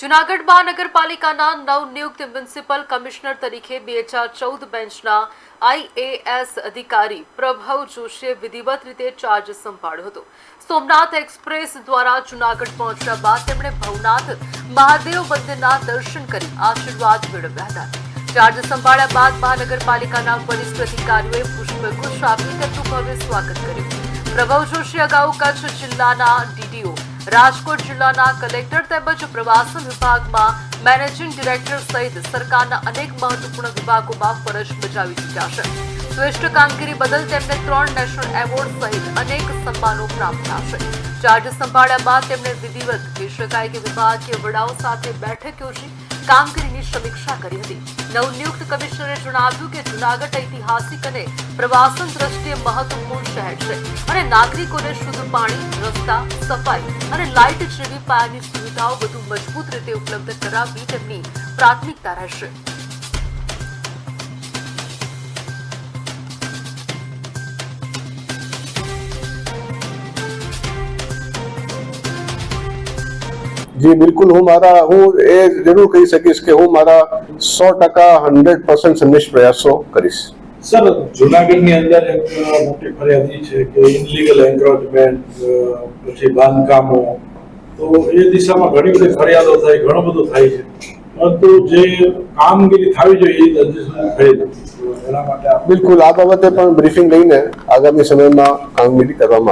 જૂનાગઢ મહાનગરપાલિકાના નવનિયુક્ત municipal commissioner તરીકે 2014 બેન્ચના IAS અધિકારી પ્રભવ જોશીએ વિધિવત રીતે ચાર્જ સંભાળ્યો હતો। સોમનાથ એક્સપ્રેસ દ્વારા જૂનાગઢ પહોંચ્યા બાદ તેમણે ભવનાથ મહાદેવ મંદિરના દર્શન કરી આશીર્વાદ મેળવ્યા હતા। ચાર્જ સંભાળ્યા બાદ મહાનગરપાલિકાના વરિષ્ઠ અધિકારીઓએ પુષ્પગુચ્છ આપી તેમનું ભવ્ય સ્વાગત કર્યું। પ્રભવ જોશી અગાઉ કચ્છ જિલ્લાના DDO, રાજકોટ જિલ્લાના કલેક્ટર તેમજ પ્રવાસન વિભાગમાં મેનેજિંગ ડિરેક્ટર સહિત સરકારના અનેક મહત્વપૂર્ણ વિભાગોમાં ફરજ બજાવી ચૂક્યા છે। શ્રેષ્ઠ કામગીરી બદલ તેમને 3 નેશનલ એવોર્ડ સહિત અનેક સન્માનો પ્રાપ્ત થયા છે। ચાર્જ સંભાળ્યા બાદ તેમણે વિધિવત કહી શકાય કે વિભાગીય વડાઓ સાથે બેઠક યોજી કામગીરીની સમીક્ષા કરી હતી। નવનિયુક્ત કમિશનરે જણાવ્યું કે જૂનાગઢ ઐતિહાસિક અને પ્રવાસન દ્રષ્ટિએ મહત્વપૂર્ણ શહેર છે અને નાગરિકોને શુદ્ધ પાણી, રસ્તા, સફાઈ અને લાઇટ જેવી પાયાની સુવિધાઓ વધુ મજબૂત રીતે ઉપલબ્ધ કરાવવી તેમની પ્રાથમિકતા રહેશે। जी बिल्कुल, હું એ જરૂર કહી શકીશ કે હું મારા 100% 100% સંનિષ્ઠ પ્રયાસો કરીશ। સર, જૂનાગઢની અંદર એક મોટી ફરિયાદ છે કે ઇનલીગલ એન્ક્રોચમેન્ટ, પછી બાંધકામો, તો એ દિશામાં ઘણી બધી ફરિયાદો થાય, ઘણું બધું થાય છે, પરંતુ જે કામગીરી થવી જોઈએ એ હજી સુધી થઈ નથી। એના માટે બિલકુલ આ બાબતે પણ બ્રીફિંગ લઈને આગામી સમયમાં કામગીરી કરવામાં આવશે।